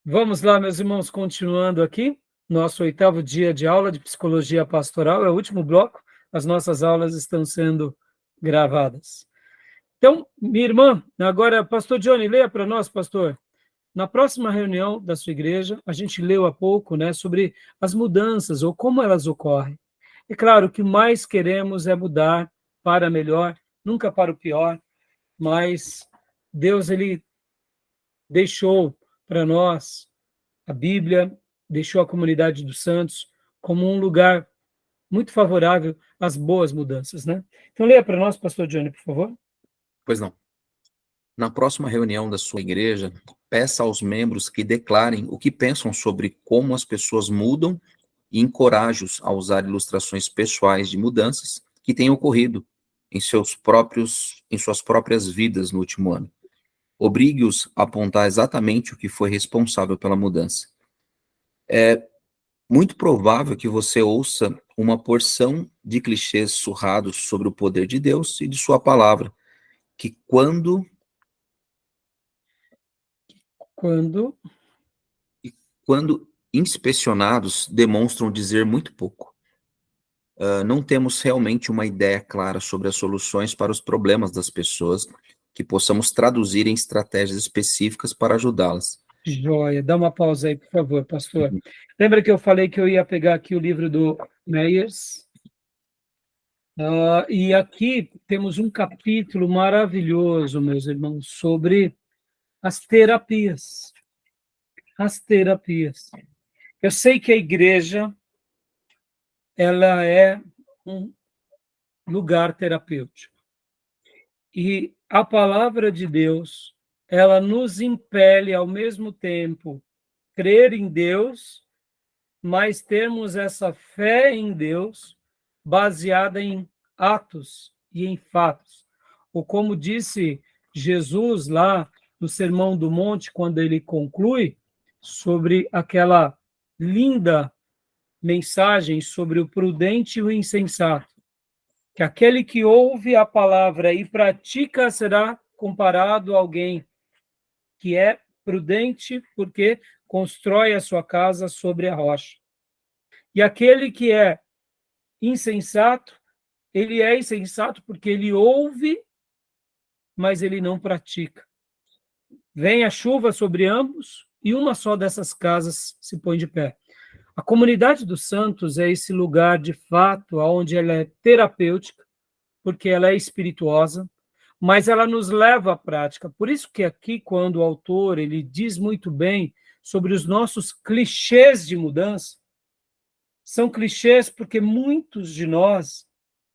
Vamos lá, meus irmãos, continuando aqui, nosso 8º dia de aula de Psicologia Pastoral, é o último bloco, as nossas aulas estão sendo gravadas. Então, minha irmã, agora, pastor Johnny, leia para nós, pastor. Na próxima reunião da sua igreja, a gente leu há pouco, né, sobre as mudanças, ou como elas ocorrem. É claro, o que mais queremos é mudar para melhor, nunca para o pior, mas Deus, ele deixou para nós a Bíblia, deixou a comunidade dos santos como um lugar muito favorável às boas mudanças, né? Então, leia para nós, pastor Johnny, por favor. Pois não. Na próxima reunião da sua igreja, peça aos membros que declarem o que pensam sobre como as pessoas mudam e encoraje-os a usar ilustrações pessoais de mudanças que têm ocorrido em suas próprias vidas no último ano. Obrigue-os a apontar exatamente o que foi responsável pela mudança. É muito provável que você ouça uma porção de clichês surrados sobre o poder de Deus e de sua palavra, que quando inspecionados, demonstram dizer muito pouco. Não temos realmente uma ideia clara sobre as soluções para os problemas das pessoas que possamos traduzir em estratégias específicas para ajudá-las. Joia, dá uma pausa aí, por favor, pastor. Lembra que eu falei que eu ia pegar aqui o livro do Meyers? E aqui temos um capítulo maravilhoso, meus irmãos, sobre as terapias. As terapias. Eu sei que a igreja, ela é um lugar terapêutico. E a palavra de Deus, ela nos impele ao mesmo tempo crer em Deus, mas termos essa fé em Deus baseada em atos e em fatos. Ou como disse Jesus lá no Sermão do Monte, quando ele conclui sobre aquela linda mensagem sobre o prudente e o insensato, que aquele que ouve a palavra e pratica será comparado a alguém que é prudente porque constrói a sua casa sobre a rocha. E aquele que é insensato, ele é insensato porque ele ouve, mas ele não pratica. Vem a chuva sobre ambos e uma só dessas casas se põe de pé. A comunidade dos santos é esse lugar, de fato, onde ela é terapêutica, porque ela é espirituosa, mas ela nos leva à prática. Por isso que aqui, quando o autor ele diz muito bem sobre os nossos clichês de mudança, são clichês porque muitos de nós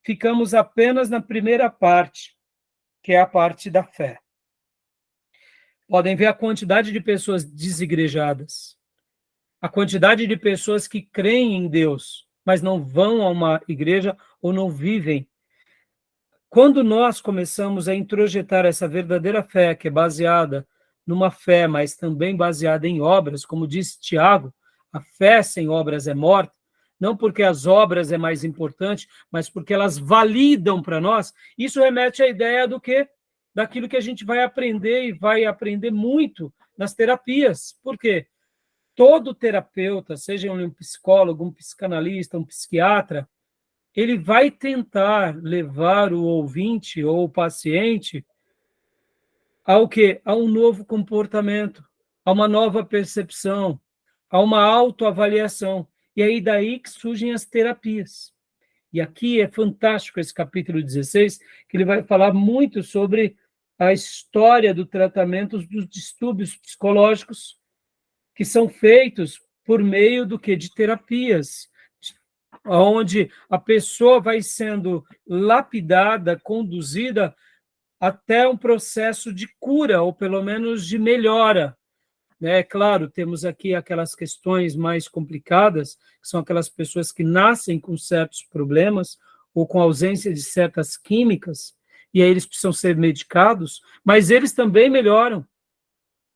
ficamos apenas na primeira parte, que é a parte da fé. Podem ver a quantidade de pessoas desigrejadas, a quantidade de pessoas que creem em Deus, mas não vão a uma igreja ou não vivem. Quando nós começamos a introjetar essa verdadeira fé, que é baseada numa fé, mas também baseada em obras, como diz Tiago, a fé sem obras é morta, não porque as obras é mais importante, mas porque elas validam para nós, isso remete à ideia do quê? Daquilo que a gente vai aprender e vai aprender muito nas terapias. Por quê? Todo terapeuta, seja um psicólogo, um psicanalista, um psiquiatra, ele vai tentar levar o ouvinte ou o paciente ao quê? A um novo comportamento, a uma nova percepção, a uma autoavaliação. E aí daí que surgem as terapias. E aqui é fantástico esse capítulo 16, que ele vai falar muito sobre a história do tratamento dos distúrbios psicológicos que são feitos por meio do que? De terapias, onde a pessoa vai sendo lapidada, conduzida até um processo de cura, ou pelo menos de melhora. É claro, temos aqui aquelas questões mais complicadas, que são aquelas pessoas que nascem com certos problemas, ou com ausência de certas químicas, e aí eles precisam ser medicados, mas eles também melhoram.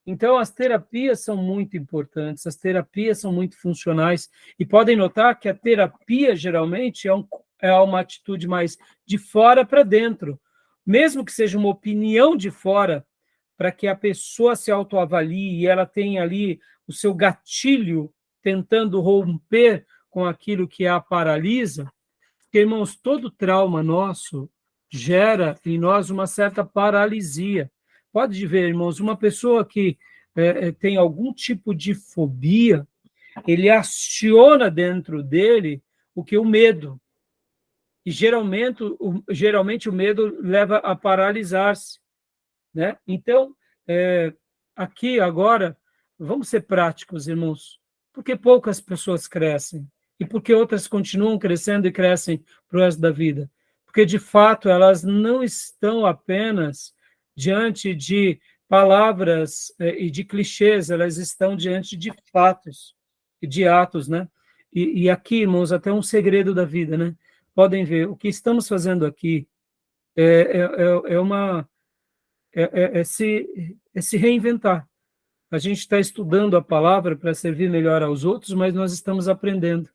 Então, as terapias são muito importantes, as terapias são muito funcionais, e podem notar que a terapia, geralmente, é uma atitude mais de fora para dentro. Mesmo que seja uma opinião de fora, para que a pessoa se autoavalie e ela tenha ali o seu gatilho tentando romper com aquilo que a paralisa, porque, irmãos, todo trauma nosso gera em nós uma certa paralisia. Pode ver, irmãos, uma pessoa que tem algum tipo de fobia, ele aciona dentro dele o que? O medo. E geralmente o medo leva a paralisar-se, né? Então, aqui agora, vamos ser práticos, irmãos, porque poucas pessoas crescem e porque outras continuam crescendo e crescem para o resto da vida. Porque, de fato, elas não estão apenas diante de palavras e de clichês, elas estão diante de fatos e de atos, né? E aqui, irmãos, até um segredo da vida, né? Podem ver, o que estamos fazendo aqui é uma se reinventar. A gente está estudando a palavra para servir melhor aos outros, mas nós estamos aprendendo.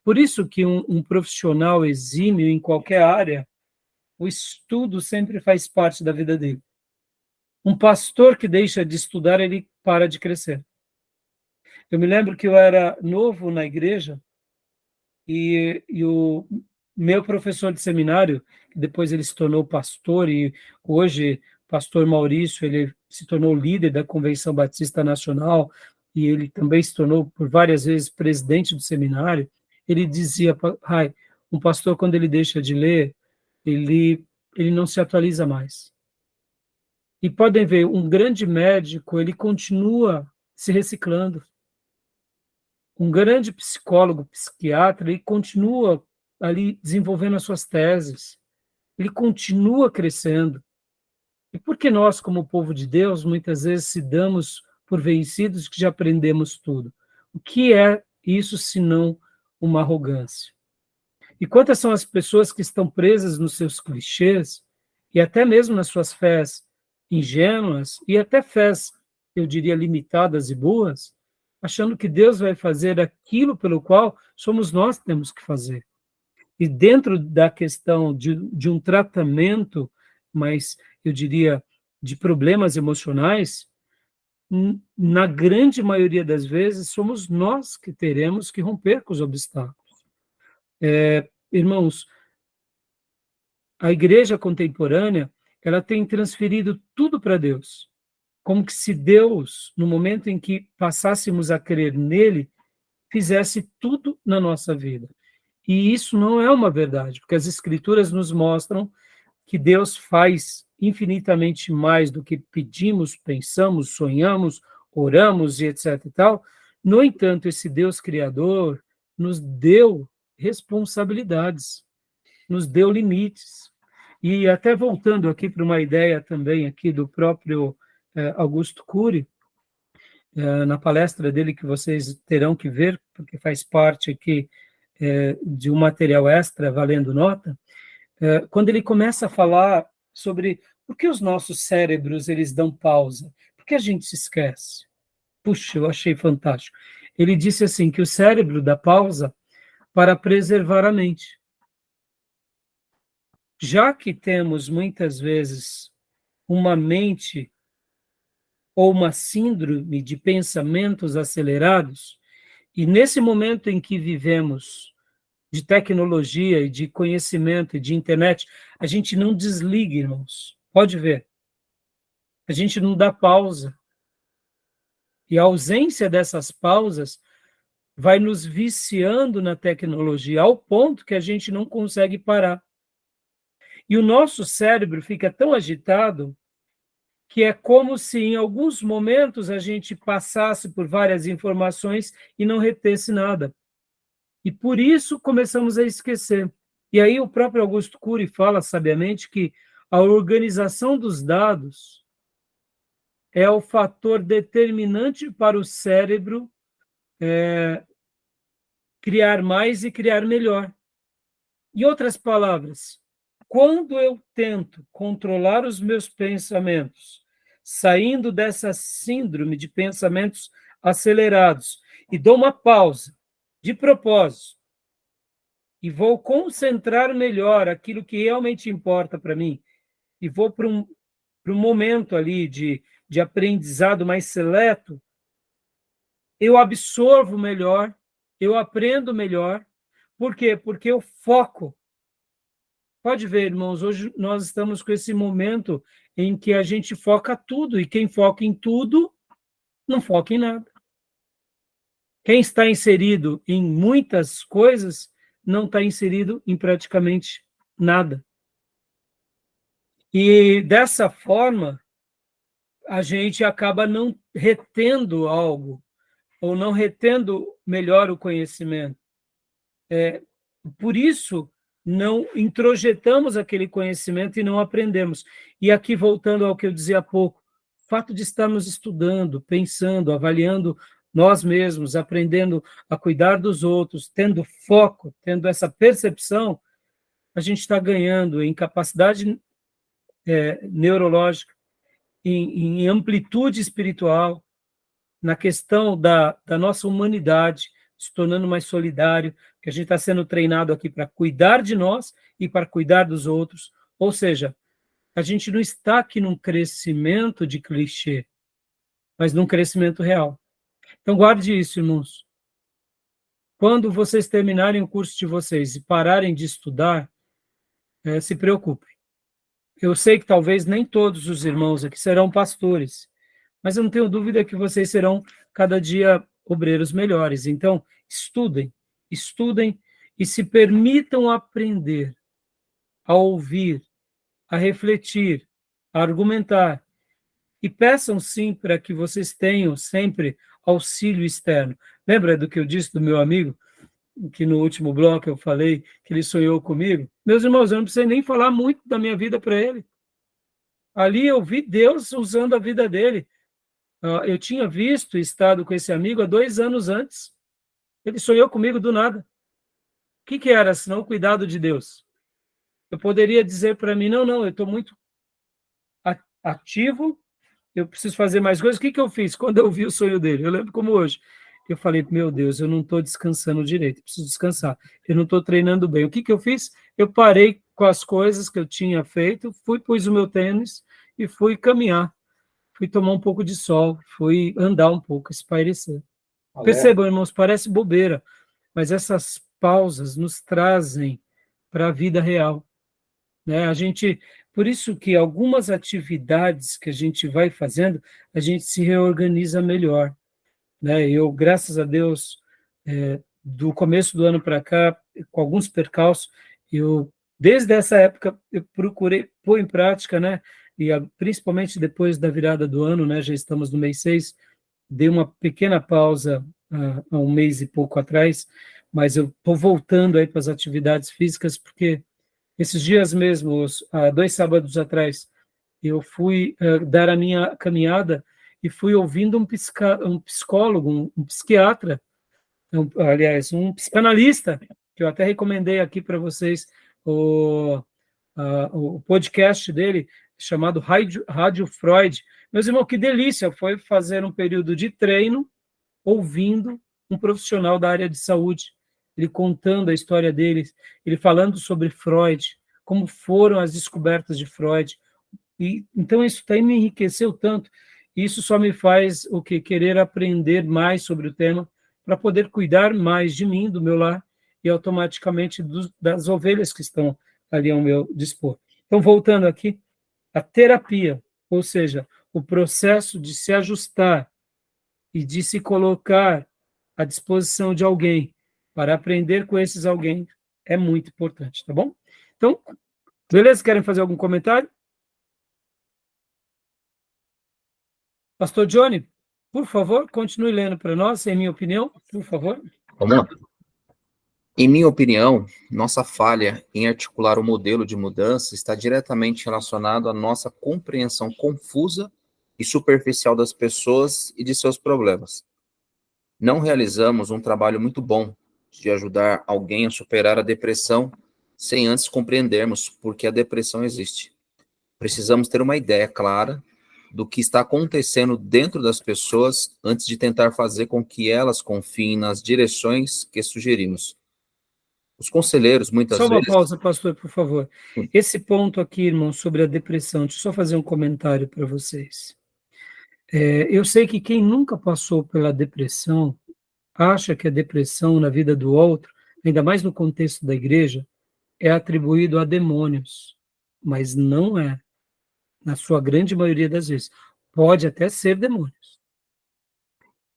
Por isso que um profissional exímio em qualquer área, o estudo sempre faz parte da vida dele. Um pastor que deixa de estudar, ele para de crescer. Eu me lembro que eu era novo na igreja e o meu professor de seminário, depois ele se tornou pastor e hoje pastor Maurício, ele se tornou líder da Convenção Batista Nacional e ele também se tornou por várias vezes presidente do seminário. Ele dizia, Rai, um pastor quando ele deixa de ler, ele não se atualiza mais. E podem ver, um grande médico, ele continua se reciclando. Um grande psicólogo, psiquiatra, ele continua ali desenvolvendo as suas teses, ele continua crescendo. E por que nós, como povo de Deus, muitas vezes se damos por vencidos que já aprendemos tudo? O que é isso senão uma arrogância? E quantas são as pessoas que estão presas nos seus clichês e até mesmo nas suas fés ingênuas e até fés, eu diria, limitadas e boas, achando que Deus vai fazer aquilo pelo qual somos nós que temos que fazer. E dentro da questão de um tratamento, mas eu diria, de problemas emocionais, na grande maioria das vezes, somos nós que teremos que romper com os obstáculos. Irmãos, a igreja contemporânea, ela tem transferido tudo para Deus, como que se Deus, no momento em que passássemos a crer nele, fizesse tudo na nossa vida. E isso não é uma verdade, porque as escrituras nos mostram que Deus faz infinitamente mais do que pedimos, pensamos, sonhamos, oramos e etc e tal. No entanto, esse Deus criador nos deu responsabilidades, nos deu limites. E até voltando aqui para uma ideia também aqui do próprio Augusto Cury, na palestra dele que vocês terão que ver, porque faz parte aqui de um material extra valendo nota, quando ele começa a falar sobre por que os nossos cérebros eles dão pausa, por que a gente se esquece. Puxa, eu achei fantástico. Ele disse assim que o cérebro dá pausa para preservar a mente. Já que temos muitas vezes uma mente ou uma síndrome de pensamentos acelerados, e nesse momento em que vivemos de tecnologia e de conhecimento e de internet, a gente não desliga, irmãos. Pode ver. A gente não dá pausa. E a ausência dessas pausas vai nos viciando na tecnologia, ao ponto que a gente não consegue parar. E o nosso cérebro fica tão agitado que é como se em alguns momentos a gente passasse por várias informações e não retesse nada. E por isso começamos a esquecer. E aí o próprio Augusto Cury fala sabiamente que a organização dos dados é o fator determinante para o cérebro criar mais e criar melhor. Em outras palavras, quando eu tento controlar os meus pensamentos, saindo dessa síndrome de pensamentos acelerados, e dou uma pausa, de propósito, e vou concentrar melhor aquilo que realmente importa para mim, e vou para para um momento ali de aprendizado mais seleto, eu absorvo melhor, eu aprendo melhor. Por quê? Porque eu foco. Pode ver, irmãos, hoje nós estamos com esse momento em que a gente foca tudo, e quem foca em tudo, não foca em nada. Quem está inserido em muitas coisas, não está inserido em praticamente nada. E dessa forma, a gente acaba não retendo algo, ou não retendo melhor o conhecimento. Por isso, não introjetamos aquele conhecimento e não aprendemos. E aqui, voltando ao que eu dizia há pouco, o fato de estarmos estudando, pensando, avaliando nós mesmos, aprendendo a cuidar dos outros, tendo foco, tendo essa percepção, a gente está ganhando em capacidade neurológica, em amplitude espiritual, na questão da nossa humanidade, se tornando mais solidário, que a gente está sendo treinado aqui para cuidar de nós e para cuidar dos outros. Ou seja, a gente não está aqui num crescimento de clichê, mas num crescimento real. Então, guarde isso, irmãos. Quando vocês terminarem o curso de vocês e pararem de estudar, se preocupem. Eu sei que talvez nem todos os irmãos aqui serão pastores, mas eu não tenho dúvida que vocês serão cada dia obreiros melhores. Então, estudem, estudem e se permitam aprender, a ouvir, a refletir, a argumentar. E peçam sim para que vocês tenham sempre auxílio externo. Lembra do que eu disse do meu amigo, que no último bloco eu falei que ele sonhou comigo? Meus irmãos, eu não precisei nem falar muito da minha vida para ele. Ali eu vi Deus usando a vida dele. Eu tinha visto e estado com esse amigo há 2 anos antes. Ele sonhou comigo do nada. O que era, senão o cuidado de Deus? Eu poderia dizer para mim, não, eu estou muito ativo, eu preciso fazer mais coisas. O que eu fiz quando eu vi o sonho dele? Eu lembro como hoje. Eu falei, meu Deus, eu não estou descansando direito, preciso descansar. Eu não estou treinando bem. O que eu fiz? Eu parei com as coisas que eu tinha feito, pus o meu tênis e fui caminhar. Fui tomar um pouco de sol, fui andar um pouco, espairecer. Percebam, irmãos, parece bobeira, mas essas pausas nos trazem para a vida real, né? Por isso que algumas atividades que a gente vai fazendo, a gente se reorganiza melhor, né? Eu, graças a Deus, do começo do ano para cá, com alguns percalços, desde essa época, eu procurei pôr em prática, né? E principalmente depois da virada do ano, né? Já estamos no mês 6, dei uma pequena pausa há um mês e pouco atrás, mas eu estou voltando aí para as atividades físicas, porque esses dias mesmos, há 2 sábados atrás, eu fui dar a minha caminhada e fui ouvindo um psicólogo, um psiquiatra, aliás, um psicanalista, que eu até recomendei aqui para vocês o podcast dele, chamado Rádio Freud. Meus irmãos, que delícia foi fazer um período de treino ouvindo um profissional da área de saúde, ele contando a história dele, ele falando sobre Freud, como foram as descobertas de Freud. E então isso daí me enriqueceu tanto. Isso só me faz querer aprender mais sobre o tema para poder cuidar mais de mim, do meu lar e automaticamente das ovelhas que estão ali ao meu dispor. Então, voltando aqui, a terapia, ou seja, o processo de se ajustar e de se colocar à disposição de alguém para aprender com esses alguém é muito importante, tá bom? Então, beleza? Querem fazer algum comentário? Pastor Johnny, por favor, continue lendo para nós, em minha opinião, por favor. Vamos lá. Em minha opinião, nossa falha em articular o modelo de mudança está diretamente relacionado à nossa compreensão confusa e superficial das pessoas e de seus problemas. Não realizamos um trabalho muito bom de ajudar alguém a superar a depressão sem antes compreendermos por que a depressão existe. Precisamos ter uma ideia clara do que está acontecendo dentro das pessoas antes de tentar fazer com que elas confiem nas direções que sugerimos. Os conselheiros, muitas Só uma vezes... pausa, pastor, por favor. Esse ponto aqui, irmão, sobre a depressão, deixa eu só fazer um comentário para vocês. Eu sei que quem nunca passou pela depressão acha que a depressão na vida do outro, ainda mais no contexto da igreja, é atribuído a demônios, mas não é, na sua grande maioria das vezes. Pode até ser demônios.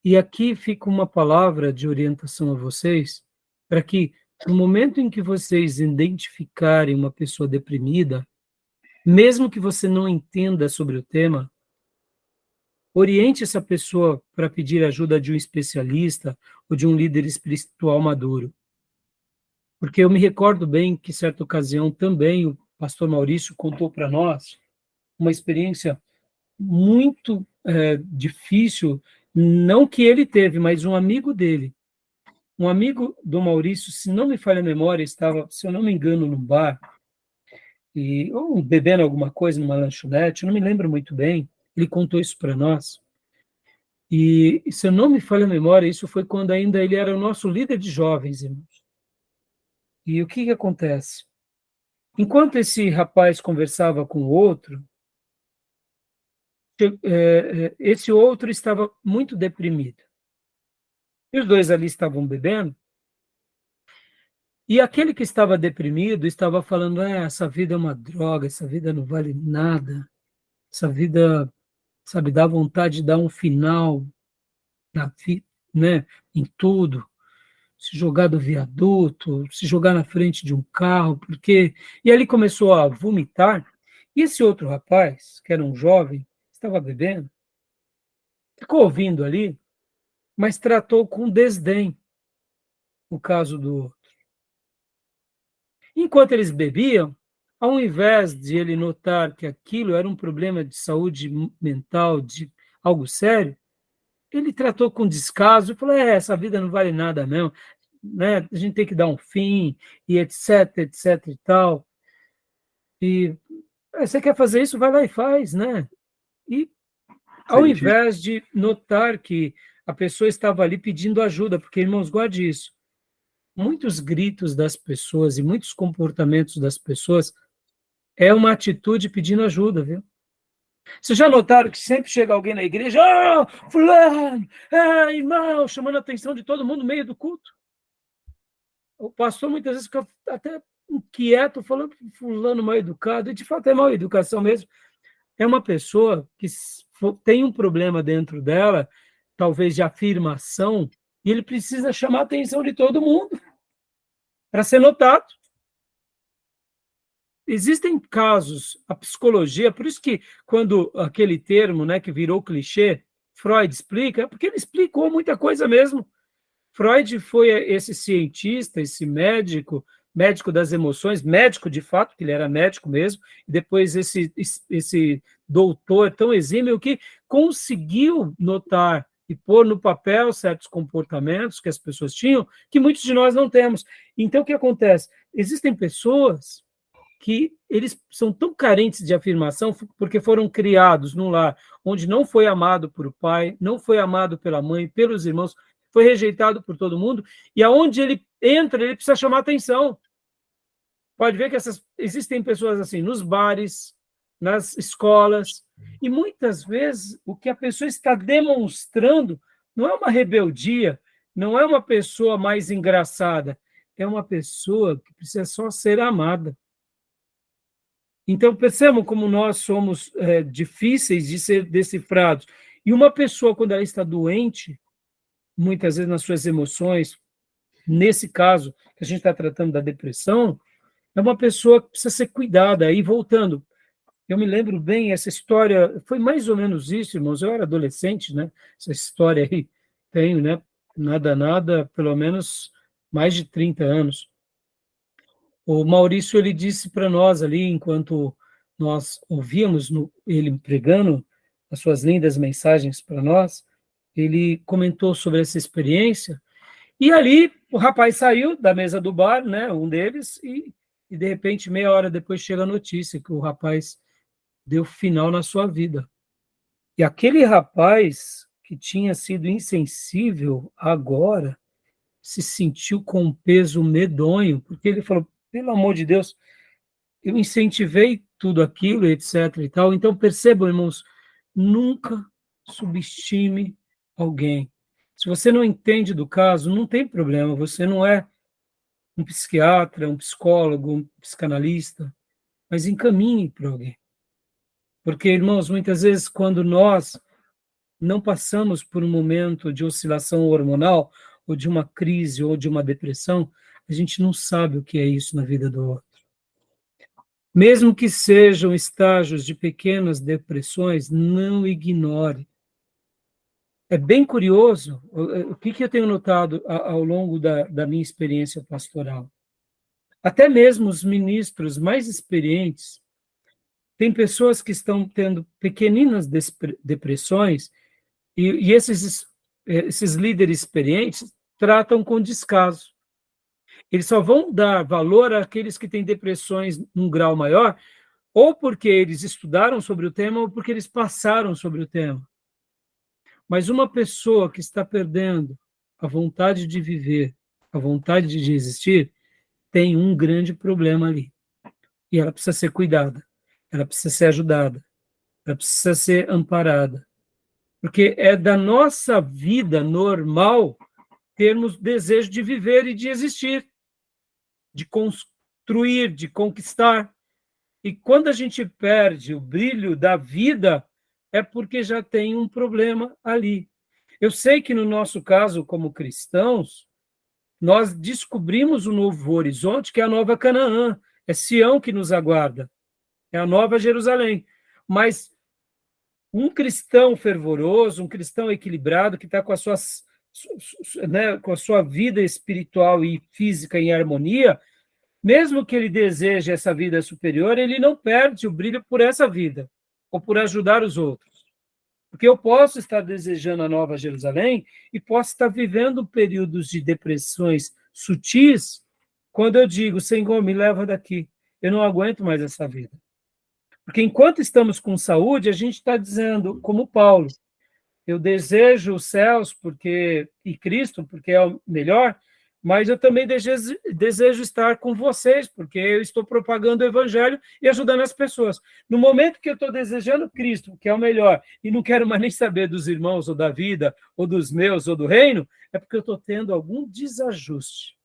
E aqui fica uma palavra de orientação a vocês, para que no momento em que vocês identificarem uma pessoa deprimida, mesmo que você não entenda sobre o tema, oriente essa pessoa para pedir ajuda de um especialista ou de um líder espiritual maduro. Porque eu me recordo bem que, certa ocasião, também o pastor Maurício contou para nós uma experiência muito difícil, não que ele teve, mas um amigo dele. Um amigo do Maurício, se não me falha a memória, estava, se eu não me engano, num bar, ou bebendo alguma coisa numa lanchonete, eu não me lembro muito bem, ele contou isso para nós. E, se eu não me falha a memória, isso foi quando ainda ele era o nosso líder de jovens, irmãos. E o que acontece? Enquanto esse rapaz conversava com o outro, esse outro estava muito deprimido. E os dois ali estavam bebendo, e aquele que estava deprimido estava falando, essa vida é uma droga, essa vida não vale nada, essa vida, sabe, dá vontade de dar um final na vida, né, em tudo, se jogar do viaduto, se jogar na frente de um carro, porque... E aí ele começou a vomitar, e esse outro rapaz, que era um jovem, estava bebendo, ficou ouvindo ali, mas tratou com desdém o caso do outro. Enquanto eles bebiam, ao invés de ele notar que aquilo era um problema de saúde mental, de algo sério, ele tratou com descaso e falou, essa vida não vale nada não, né? A gente tem que dar um fim, e etc, etc e tal. E você quer fazer isso, vai lá e faz, né? E ao invés de notar que a pessoa estava ali pedindo ajuda, porque, irmãos, guarde isso, muitos gritos das pessoas e muitos comportamentos das pessoas é uma atitude pedindo ajuda, viu? Vocês já notaram que sempre chega alguém na igreja, fulano, irmão, chamando a atenção de todo mundo no meio do culto? O pastor muitas vezes fica até inquieto, falando fulano mal educado, e de fato é mal educação mesmo. É uma pessoa que tem um problema dentro dela, talvez de afirmação, e ele precisa chamar a atenção de todo mundo para ser notado. Existem casos, a psicologia, por isso que quando aquele termo, né, que virou clichê, Freud explica, porque ele explicou muita coisa mesmo. Freud foi esse cientista, esse médico das emoções, médico de fato, que ele era médico mesmo, e depois esse doutor tão exímio que conseguiu notar e pôr no papel certos comportamentos que as pessoas tinham, que muitos de nós não temos. Então, o que acontece? Existem pessoas que eles são tão carentes de afirmação porque foram criados num lar onde não foi amado por o pai, não foi amado pela mãe, pelos irmãos, foi rejeitado por todo mundo, e aonde ele entra, ele precisa chamar atenção. Pode ver que existem pessoas assim, nos bares, nas escolas, e muitas vezes o que a pessoa está demonstrando não é uma rebeldia, não é uma pessoa mais engraçada, é uma pessoa que precisa só ser amada. Então, percebam como nós somos difíceis de ser decifrados. E uma pessoa, quando ela está doente, muitas vezes nas suas emoções, nesse caso, que a gente está tratando da depressão, é uma pessoa que precisa ser cuidada. Aí, voltando, eu me lembro bem, essa história, foi mais ou menos isso, irmãos, eu era adolescente, né? Essa história aí tenho, né? Nada, pelo menos mais de 30 anos. O Maurício, ele disse para nós ali, enquanto nós ouvíamos ele pregando as suas lindas mensagens para nós, ele comentou sobre essa experiência, e ali o rapaz saiu da mesa do bar, né, um deles, e de repente, meia hora depois, chega a notícia que o rapaz deu final na sua vida. E aquele rapaz que tinha sido insensível agora, se sentiu com um peso medonho, porque ele falou, pelo amor de Deus, eu incentivei tudo aquilo, etc. e tal. Então, percebam, irmãos, nunca subestime alguém. Se você não entende do caso, não tem problema, você não é um psiquiatra, um psicólogo, um psicanalista, mas encaminhe para alguém. Porque, irmãos, muitas vezes, quando nós não passamos por um momento de oscilação hormonal, ou de uma crise, ou de uma depressão, a gente não sabe o que é isso na vida do outro. Mesmo que sejam estágios de pequenas depressões, não ignore. É bem curioso, o que eu tenho notado ao longo da minha experiência pastoral. Até mesmo os ministros mais experientes, tem pessoas que estão tendo pequeninas depressões, e esses líderes experientes tratam com descaso. Eles só vão dar valor àqueles que têm depressões num grau maior, ou porque eles estudaram sobre o tema, ou porque eles passaram sobre o tema. Mas uma pessoa que está perdendo a vontade de viver, a vontade de existir, tem um grande problema ali. E ela precisa ser cuidada, ela precisa ser ajudada, ela precisa ser amparada. Porque é da nossa vida normal termos desejo de viver e de existir, de construir, de conquistar. E quando a gente perde o brilho da vida, é porque já tem um problema ali. Eu sei que no nosso caso, como cristãos, nós descobrimos um novo horizonte, que é a nova Canaã, é Sião que nos aguarda, é a nova Jerusalém. Mas um cristão fervoroso, um cristão equilibrado, que está com com a sua vida espiritual e física em harmonia, mesmo que ele deseje essa vida superior, ele não perde o brilho por essa vida, ou por ajudar os outros. Porque eu posso estar desejando a nova Jerusalém e posso estar vivendo períodos de depressões sutis, quando eu digo, Senhor, me leva daqui, eu não aguento mais essa vida. Porque enquanto estamos com saúde, a gente está dizendo, como Paulo, eu desejo os céus e Cristo, porque é o melhor, mas eu também desejo estar com vocês, porque eu estou propagando o evangelho e ajudando as pessoas. No momento que eu estou desejando Cristo, que é o melhor, e não quero mais nem saber dos irmãos, ou da vida, ou dos meus, ou do reino, é porque eu estou tendo algum desajuste.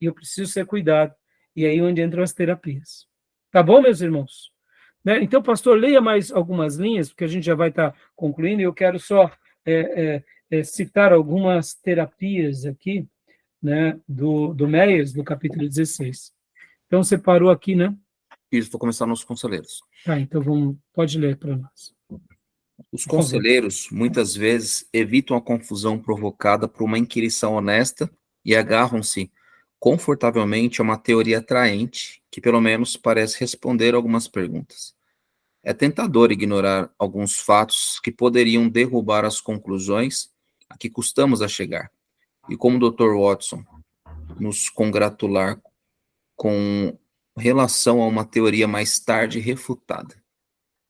E eu preciso ser cuidado. E aí é onde entram as terapias. Tá bom, meus irmãos? Né? Então, pastor, leia mais algumas linhas, porque a gente já vai estar concluindo, e eu quero só citar algumas terapias aqui, né, do Meyers, do capítulo 16. Então, você parou aqui, né? Isso, vou começar nos conselheiros. Tá, então pode ler para nós. Os conselheiros, muitas vezes, evitam a confusão provocada por uma inquirição honesta e agarram-se confortavelmente a uma teoria atraente que, pelo menos, parece responder algumas perguntas. É tentador ignorar alguns fatos que poderiam derrubar as conclusões a que custamos a chegar. E como o Dr. Watson, nos congratular com relação a uma teoria mais tarde refutada.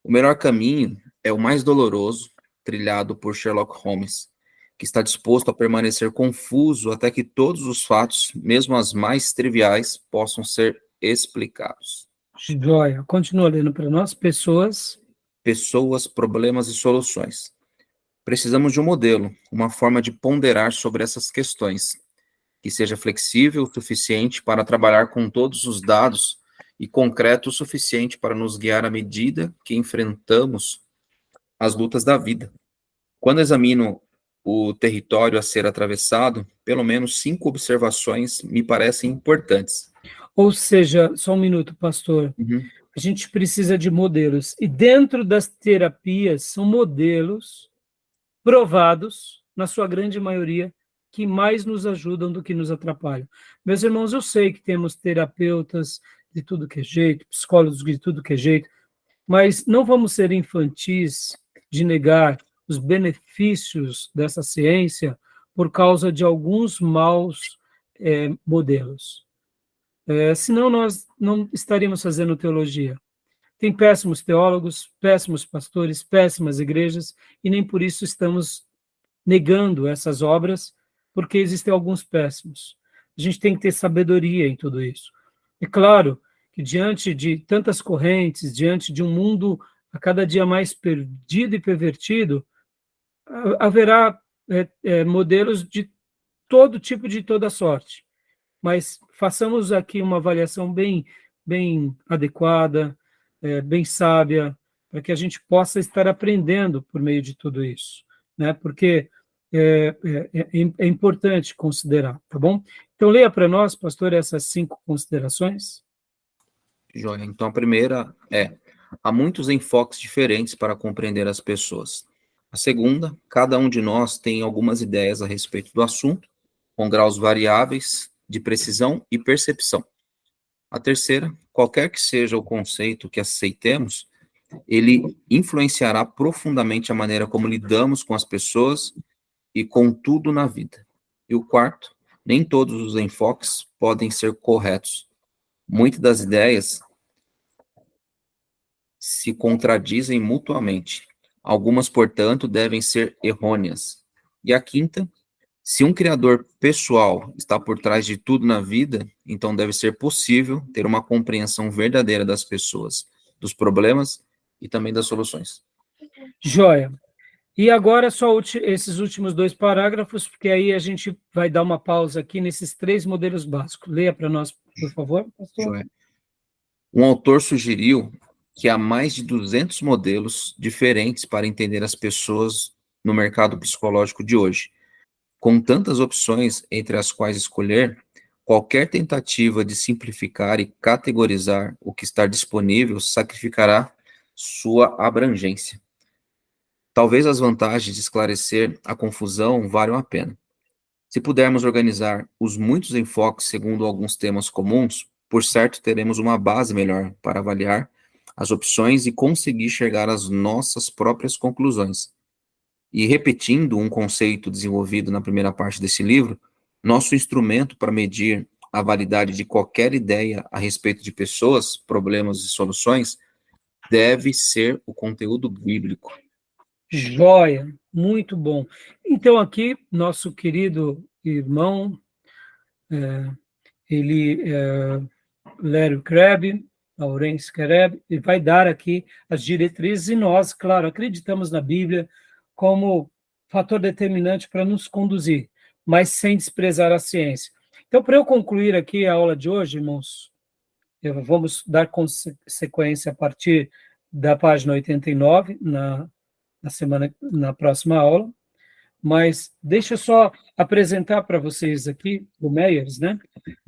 O melhor caminho é o mais doloroso, trilhado por Sherlock Holmes, que está disposto a permanecer confuso até que todos os fatos, mesmo as mais triviais, possam ser explicados. Joia, continua lendo para nós. Pessoas, problemas e soluções. Precisamos de um modelo, uma forma de ponderar sobre essas questões, que seja flexível o suficiente para trabalhar com todos os dados e concreto o suficiente para nos guiar à medida que enfrentamos as lutas da vida. Quando examino o território a ser atravessado, pelo menos 5 observações me parecem importantes. Ou seja, só um minuto, pastor. A gente precisa de modelos. E dentro das terapias, são modelos provados, na sua grande maioria, que mais nos ajudam do que nos atrapalham. Meus irmãos, eu sei que temos terapeutas de tudo que é jeito, psicólogos de tudo que é jeito, mas não vamos ser infantis de negar os benefícios dessa ciência por causa de alguns maus modelos. Senão nós não estaríamos fazendo teologia. Tem péssimos teólogos, péssimos pastores, péssimas igrejas, e nem por isso estamos negando essas obras, porque existem alguns péssimos. A gente tem que ter sabedoria em tudo isso. É claro que diante de tantas correntes, diante de um mundo a cada dia mais perdido e pervertido, haverá modelos de todo tipo, de toda sorte. Mas façamos aqui uma avaliação bem adequada, bem sábia, para que a gente possa estar aprendendo por meio de tudo isso, né? Porque é importante considerar, tá bom? Então, leia para nós, pastor, essas 5 considerações. Joia. Então, a primeira é: há muitos enfoques diferentes para compreender as pessoas. A segunda, cada um de nós tem algumas ideias a respeito do assunto, com graus variáveis de precisão e percepção. A terceira, qualquer que seja o conceito que aceitemos, ele influenciará profundamente a maneira como lidamos com as pessoas e com tudo na vida. E o quarto, nem todos os enfoques podem ser corretos. Muitas das ideias se contradizem mutuamente. Algumas, portanto, devem ser errôneas. E a quinta, se um criador pessoal está por trás de tudo na vida, então deve ser possível ter uma compreensão verdadeira das pessoas, dos problemas e também das soluções. Joia. E agora só esses últimos 2 parágrafos, porque aí a gente vai dar uma pausa aqui nesses 3 modelos básicos. Leia para nós, por favor, pastor. Joia. Um autor sugeriu que há mais de 200 modelos diferentes para entender as pessoas no mercado psicológico de hoje. Com tantas opções entre as quais escolher, qualquer tentativa de simplificar e categorizar o que está disponível sacrificará sua abrangência. Talvez as vantagens de esclarecer a confusão valham a pena. Se pudermos organizar os muitos enfoques segundo alguns temas comuns, por certo teremos uma base melhor para avaliar as opções e conseguir chegar às nossas próprias conclusões. E repetindo um conceito desenvolvido na primeira parte desse livro, nosso instrumento para medir a validade de qualquer ideia a respeito de pessoas, problemas e soluções deve ser o conteúdo bíblico. Joia, muito bom. Então, aqui, nosso querido irmão, Larry Crabb, Laurence Crabb, ele vai dar aqui as diretrizes, e nós, claro, acreditamos na Bíblia como fator determinante para nos conduzir, mas sem desprezar a ciência. Então, para eu concluir aqui a aula de hoje, irmãos, vamos dar sequência a partir da página 89, na próxima aula, mas deixa eu só apresentar para vocês aqui, o Meyers, né?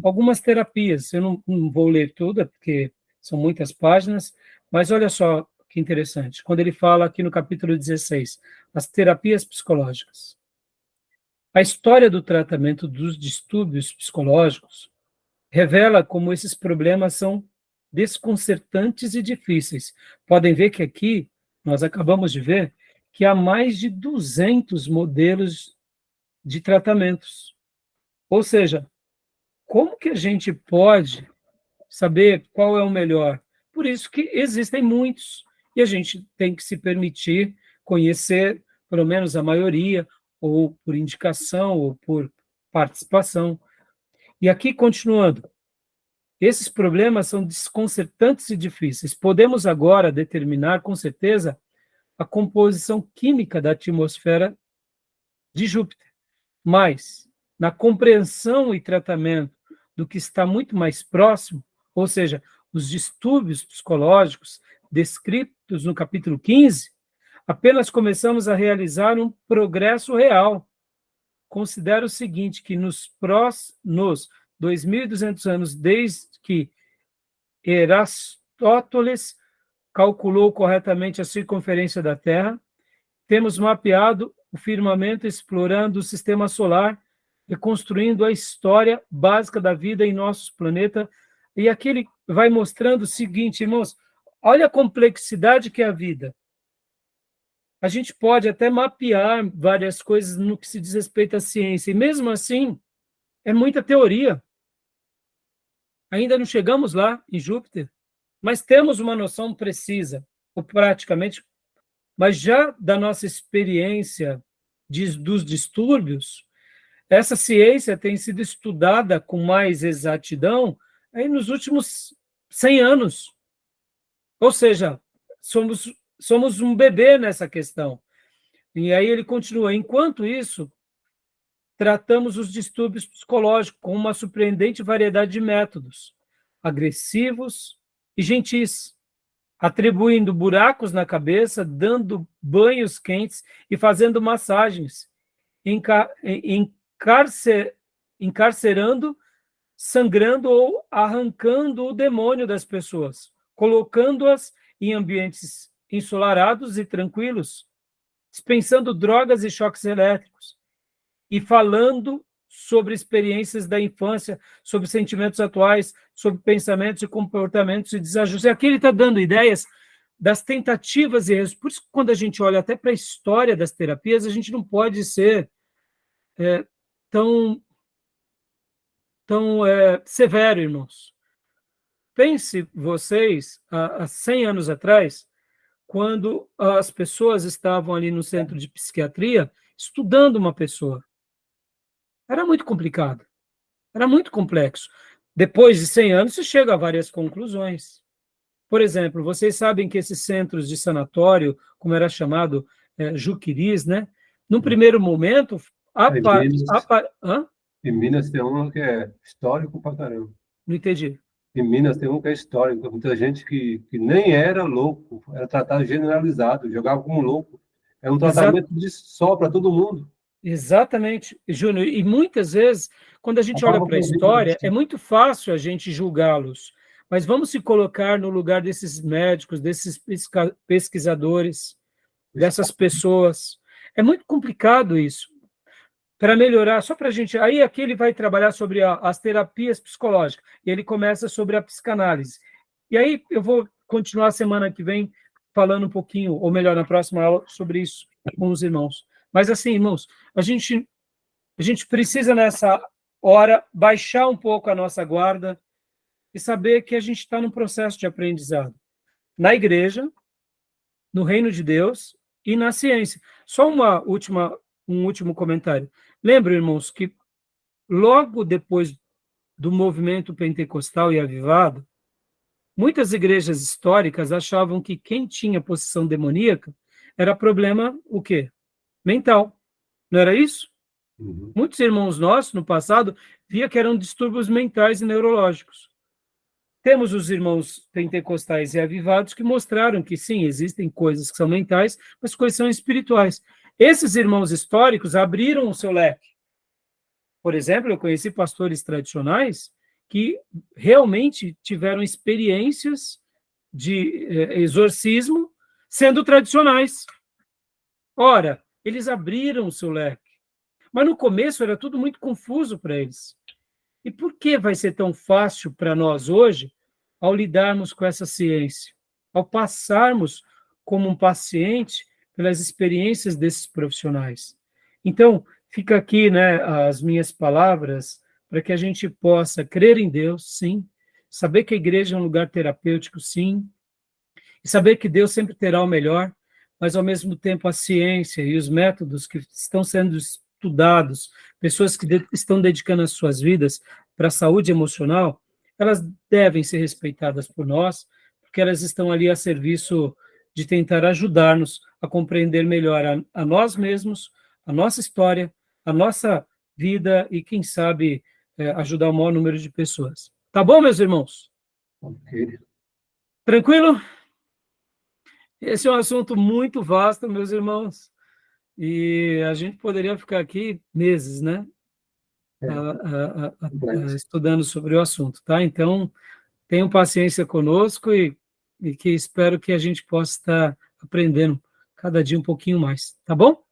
Algumas terapias. Eu não vou ler tudo, porque são muitas páginas, mas olha só que interessante. Quando ele fala aqui no capítulo 16, as terapias psicológicas. A história do tratamento dos distúrbios psicológicos revela como esses problemas são desconcertantes e difíceis. Podem ver que aqui, nós acabamos de ver, que há mais de 200 modelos de tratamentos. Ou seja, como que a gente pode saber qual é o melhor? Por isso que existem muitos, e a gente tem que se permitir conhecer, pelo menos a maioria, ou por indicação, ou por participação. E aqui, continuando, esses problemas são desconcertantes e difíceis. Podemos agora determinar, com certeza, a composição química da atmosfera de Júpiter, mas na compreensão e tratamento do que está muito mais próximo, ou seja, os distúrbios psicológicos descritos no capítulo 15, apenas começamos a realizar um progresso real. Considero o seguinte, que nos 2.200 anos desde que Aristóteles calculou corretamente a circunferência da Terra, temos mapeado o firmamento explorando o sistema solar, reconstruindo a história básica da vida em nosso planeta. E aqui ele vai mostrando o seguinte, irmãos, olha a complexidade que é a vida. A gente pode até mapear várias coisas no que se diz respeito à ciência, e mesmo assim, é muita teoria. Ainda não chegamos lá, em Júpiter, mas temos uma noção precisa, ou praticamente, mas já da nossa experiência dos distúrbios, Essa ciência tem sido estudada com mais exatidão aí nos últimos 100 anos. Ou seja, somos um bebê nessa questão. E aí ele continua, enquanto isso, tratamos os distúrbios psicológicos com uma surpreendente variedade de métodos, agressivos e gentis, atribuindo buracos na cabeça, dando banhos quentes e fazendo massagens, encarcerando, sangrando ou arrancando o demônio das pessoas, colocando-as em ambientes ensolarados e tranquilos, dispensando drogas e choques elétricos, e falando sobre experiências da infância, sobre sentimentos atuais, sobre pensamentos e comportamentos e desajustes. Aqui ele está dando ideias das tentativas e erros. Por isso, quando a gente olha até para a história das terapias, a gente não pode ser tão severo, irmãos. Pense vocês, há 100 anos atrás, quando as pessoas estavam ali no centro de psiquiatria estudando uma pessoa. Era muito complicado, era muito complexo. Depois de 100 anos, se chega a várias conclusões. Por exemplo, vocês sabem que esses centros de sanatório, como era chamado, Juquiris, né? Num primeiro momento... Em Minas tem um que é histórico pra caramba. Não entendi. Em Minas tem um que é histórico. Muita gente que nem era louco, era tratado generalizado, jogava como louco. É um tratamento de só para todo mundo. Exatamente, Júnior. E muitas vezes, quando a gente olha para a história, é muito fácil a gente julgá-los. Mas vamos se colocar no lugar desses médicos, desses pesquisadores, dessas pessoas. É muito complicado isso. Para melhorar, só para a gente... Aí aqui ele vai trabalhar sobre as terapias psicológicas, e ele começa sobre a psicanálise. E aí eu vou continuar semana que vem falando um pouquinho, ou melhor, na próxima aula, sobre isso com os irmãos. Mas assim, irmãos, a gente precisa nessa hora baixar um pouco a nossa guarda e saber que a gente está num processo de aprendizado. Na igreja, no reino de Deus e na ciência. Só um último comentário. Lembra, irmãos, que logo depois do movimento pentecostal e avivado, muitas igrejas históricas achavam que quem tinha possessão demoníaca era problema, o quê? Mental. Não era isso? Uhum. Muitos irmãos nossos, no passado, via que eram distúrbios mentais e neurológicos. Temos os irmãos pentecostais e avivados que mostraram que, sim, existem coisas que são mentais, mas coisas são espirituais. Esses irmãos históricos abriram o seu leque. Por exemplo, eu conheci pastores tradicionais que realmente tiveram experiências de exorcismo sendo tradicionais. Ora, eles abriram o seu leque. Mas no começo era tudo muito confuso para eles. E por que vai ser tão fácil para nós hoje ao lidarmos com essa ciência? Ao passarmos como um paciente pelas experiências desses profissionais. Então, fica aqui, né, as minhas palavras para que a gente possa crer em Deus, sim, saber que a igreja é um lugar terapêutico, sim, e saber que Deus sempre terá o melhor, mas, ao mesmo tempo, a ciência e os métodos que estão sendo estudados, pessoas que estão dedicando as suas vidas para a saúde emocional, elas devem ser respeitadas por nós, porque elas estão ali a serviço de tentar ajudar-nos a compreender melhor a nós mesmos, a nossa história, a nossa vida e, quem sabe, ajudar o maior número de pessoas. Tá bom, meus irmãos? Okay. Tranquilo? Esse é um assunto muito vasto, meus irmãos, e a gente poderia ficar aqui meses, né? Estudando sobre o assunto, tá? Então, tenham paciência conosco e que espero que a gente possa estar aprendendo cada dia um pouquinho mais, tá bom?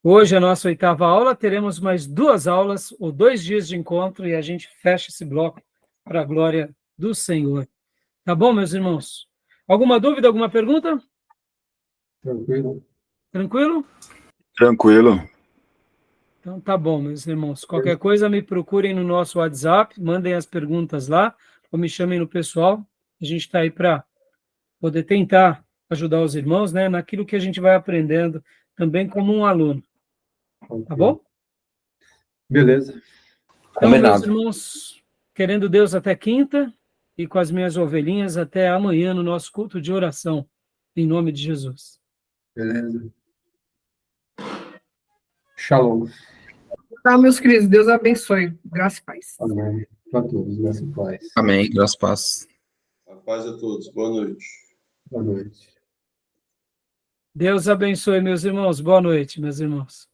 Hoje, a nossa 8ª aula, teremos mais 2 aulas ou 2 dias de encontro e a gente fecha esse bloco para a glória do Senhor. Tá bom, meus irmãos? Alguma dúvida, alguma pergunta? Tranquilo. Tranquilo? Tranquilo. Então, tá bom, meus irmãos. Qualquer coisa, me procurem no nosso WhatsApp, mandem as perguntas lá, ou me chamem no pessoal. A gente está aí para poder tentar ajudar os irmãos, né, naquilo que a gente vai aprendendo, também como um aluno. Okay. Tá bom? Beleza. Então, meus Combinado. irmãos, querendo Deus até quinta e com as minhas ovelhinhas até amanhã no nosso culto de oração, em nome de Jesus. Beleza. Shalom. Tá, meus queridos, Deus abençoe. Graça e paz. Amém. Para todos, graças e paz. Amém. Graças a paz. A paz a todos. Boa noite. Boa noite. Deus abençoe, meus irmãos. Boa noite, meus irmãos.